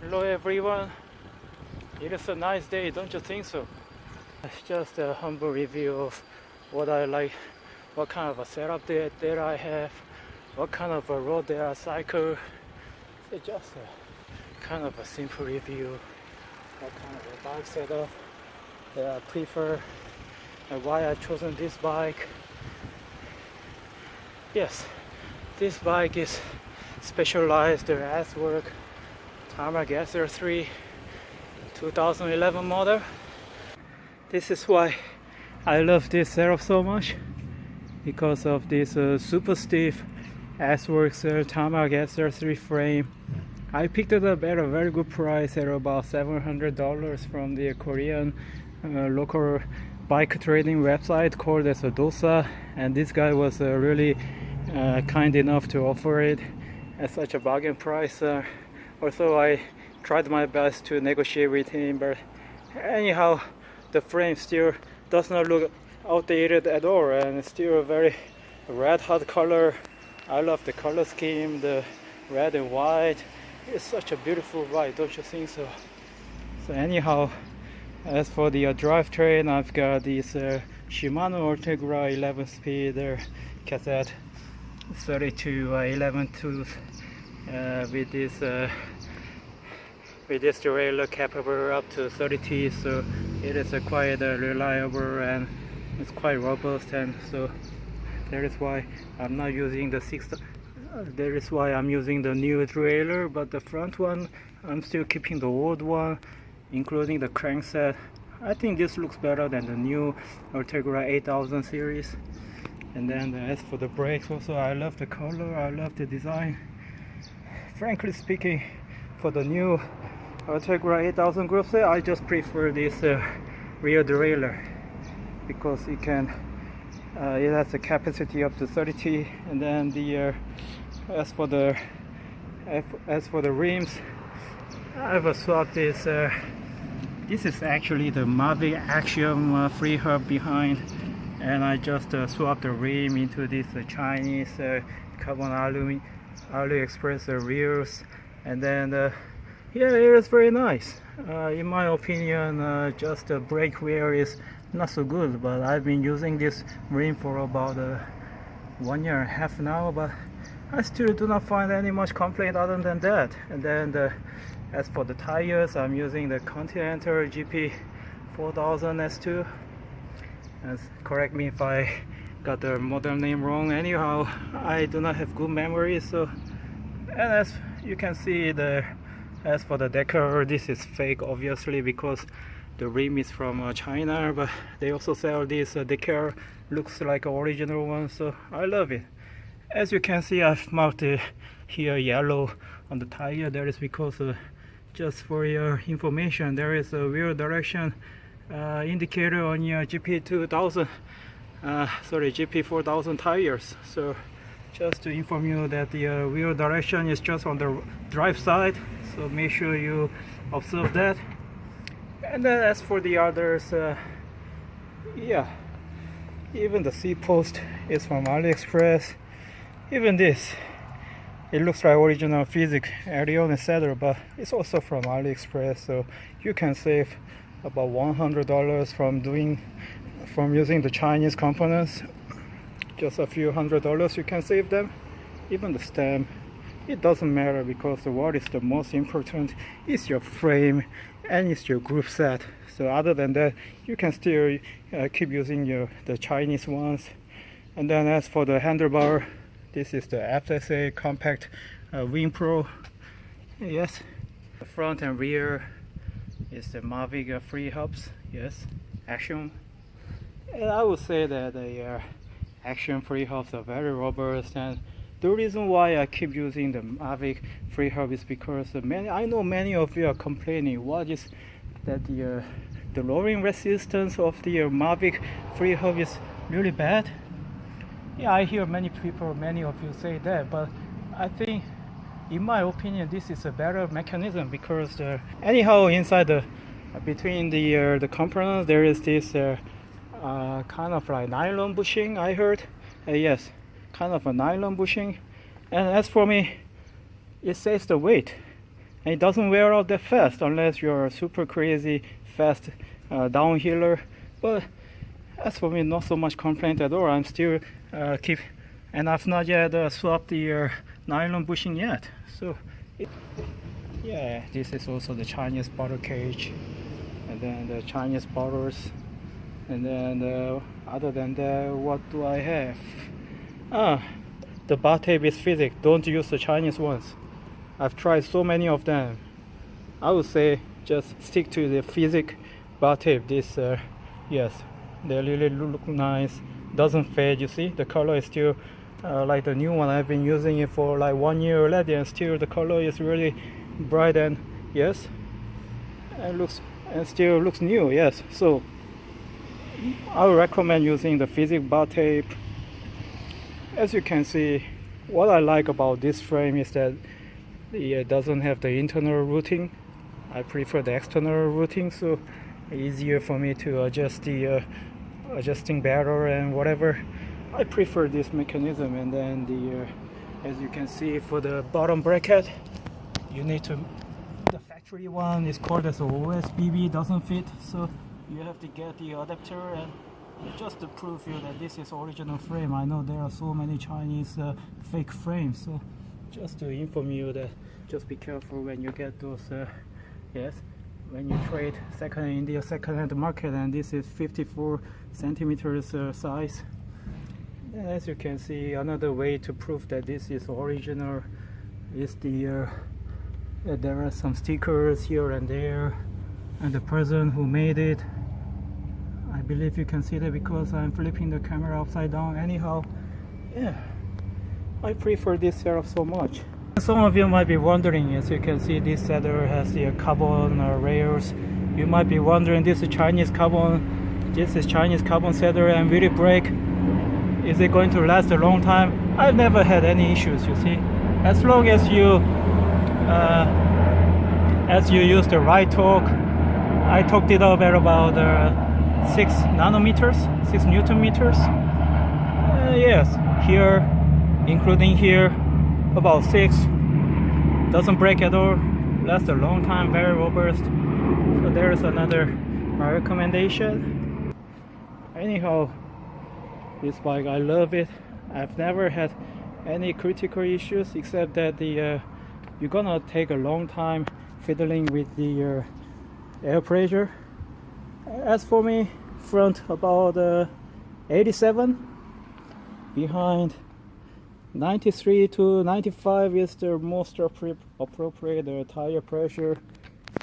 Hello everyone, it is a nice day, don't you think so? It's just a humble review of what I like, what kind of a setup that I have, what kind of a road that I cycle. It's just a kind of a simple review, what kind of a bike setup that I prefer and why I chosen this bike. Yes, this bike is specialized as work Tarmac SL3 2011 model. This is why I love this setup so much, because of this super stiff S-Works Tarmac SL3 frame. I picked it up at a very good price at about $700 from the Korean local bike trading website called as Dosa, and this guy was really kind enough to offer it at such a bargain price. Also, I tried my best to negotiate with him, but anyhow, the frame still does not look outdated at all, and it's still a very red hot color. I love the color scheme, the red and white. It's such a beautiful ride, don't you think so? So anyhow, as for the drivetrain, I've got this Shimano Ultegra 11-speed cassette 32 11 tooth with this derailleur capable up to 30 teeth, so it is quite reliable and it's quite robust, and so that is why I'm not using the that is why I'm using the new derailleur, but the front one I'm still keeping the old one, including the crankset. I think this looks better than the new Ultegra 8000 series. And then as for the brakes, also I love the color, I love the design. Frankly speaking, for the new Ultegra 8000 group set, I just prefer this rear derailleur, because it has a capacity up to 30 T. And then the as for the rims, I've swapped this. This is actually the Mavic Axiom free hub behind, and I just swapped the rim into this Chinese carbon AliExpress rears, and then yeah, it is very nice. In my opinion, just the brake wear is not so good, but I've been using this rim for about 1 year and a half now, but I still do not find any much complaint other than that. And then as for the tires, I'm using the Continental GP 4000 S2. Correct me if I got the model name wrong. Anyhow, I do not have good memory, so. And as you can see, as for the decal, this is fake obviously, because the rim is from China, but they also sell this decal, looks like an original one, so I love it. As you can see, I've marked here yellow on the tire. That is because just for your information, there is a wheel direction indicator on your GP 4000 tires. So just to inform you that the wheel direction is just on the drive side, so make sure you observe that. And then as for the others, yeah, even the seat post is from AliExpress. Even this, it looks like original physics Arion, etc., but it's also from AliExpress, so you can save about $100 from using the Chinese components. Just a few $100 you can save them. Even the stem, it doesn't matter, because what is the most important is your frame and it's your group set. So other than that, you can still keep using the Chinese ones. And then as for the handlebar, this is the FSA Compact Wing Pro. Yes, the front and rear is the Mavic free hubs. Yes, Axiom. And I would say that the Axiom free hubs are very robust, and the reason why I keep using the Mavic free hub is because I know many of you are complaining what is that the lowering resistance of the Mavic free hub is really bad. Yeah, I hear many of you say that, but I think, in my opinion, this is a better mechanism, because anyhow inside between the components there is this kind of like nylon bushing, I heard. Yes, kind of a nylon bushing. And as for me, it saves the weight. and it doesn't wear out that fast unless you're a super crazy fast downhiller. But as for me, not so much complaint at all. I'm still and I've not yet swapped the nylon bushing yet. So yeah, this is also the Chinese bottle cage, and then the Chinese bottles, and then other than that, what do I have? The bar tape is physics. Don't use the Chinese ones. I've tried so many of them. I would say just stick to the physics bar tape. This yes, they really look nice, doesn't fade. You see the color is still like the new one. I've been using it for like 1 year already, and still the color is really bright, and yes, and still looks new. Yes, so I would recommend using the physics bar tape. As you can see, what I like about this frame is that it doesn't have the internal routing. I prefer the external routing, so easier for me to adjust the adjusting better and whatever. I prefer this mechanism. And then as you can see, for the bottom bracket, you need to, the factory one is called as OSBB, doesn't fit, so you have to get the adapter, and just to prove you that this is original frame. I know there are so many Chinese fake frames, so just to inform you that just be careful when you get those yes, when you trade in the second-hand market. And this is 54 centimeters size. As you can see, another way to prove that this is original is there are some stickers here and there, and the person who made it, I believe you can see that because I'm flipping the camera upside down. Anyhow, yeah, I prefer this setup so much. Some of you might be wondering, as you can see, this saddle has the carbon rails. You might be wondering, this is Chinese carbon saddle, and will it break? Is it going to last a long time? I've never had any issues, you see. As long as you use the right torque. I torqued it up at about 6 Newton meters. Yes, here, including here, about 6. Doesn't break at all, lasts a long time, very robust. So there's my recommendation. Anyhow, this bike, I love it. I've never had any critical issues, except that you're gonna take a long time fiddling with the air pressure. As for me, front about 87, behind 93 to 95 is the most appropriate tire pressure,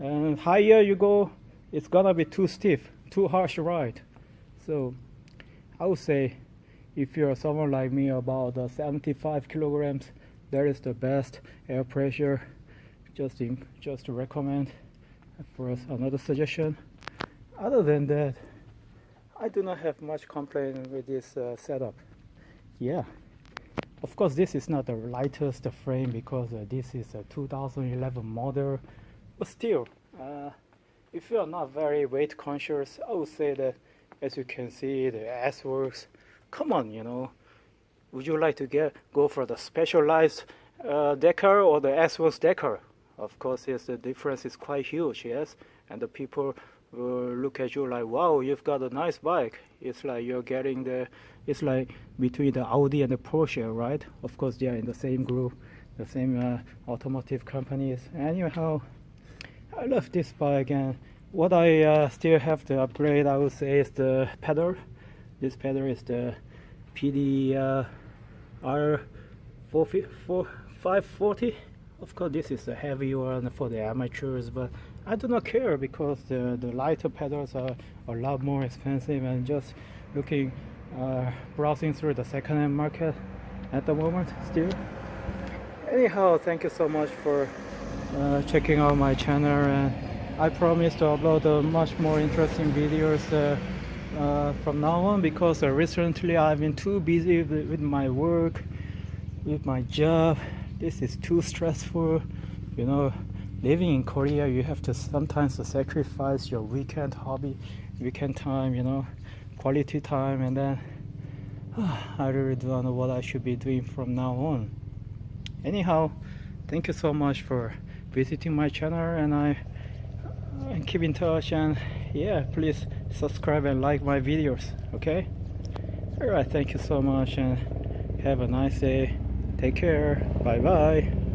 and higher you go, it's gonna be too stiff, too harsh ride. So I would say if you're someone like me, about 75 kilograms, that is the best air pressure. Just to recommend for another suggestion. Other than that, I do not have much complaint with this setup. Yeah, of course this is not the lightest frame because this is a 2011 model, but still, if you are not very weight conscious, I would say that, as you can see, the S-Works, come on, you know, would you like to go for the specialized decker or the S-Works decker? Of course, yes, the difference is quite huge, yes, and the people will look at you like, wow, you've got a nice bike. It's like you're getting it's like between the Audi and the Porsche, right? Of course, they are in the same group, the same automotive companies. Anyhow, I love this bike, and what I still have to upgrade, I would say, is the pedal. This pedal is the PD R540. Of course, this is a heavy one for the amateurs, but I do not care because the lighter pedals are a lot more expensive, and just browsing through the second-hand market at the moment still. Anyhow, thank you so much for checking out my channel, and I promise to upload much more interesting videos from now on, because recently I've been too busy with my work, with my job. This is too stressful, you know. Living in Korea, you have to sometimes sacrifice your weekend time, you know, quality time, and then I really don't know what I should be doing from now on. Anyhow, thank you so much for visiting my channel, and keep in touch, and yeah, please subscribe and like my videos. Okay, all right, thank you so much, and have a nice day. Take care. Bye bye.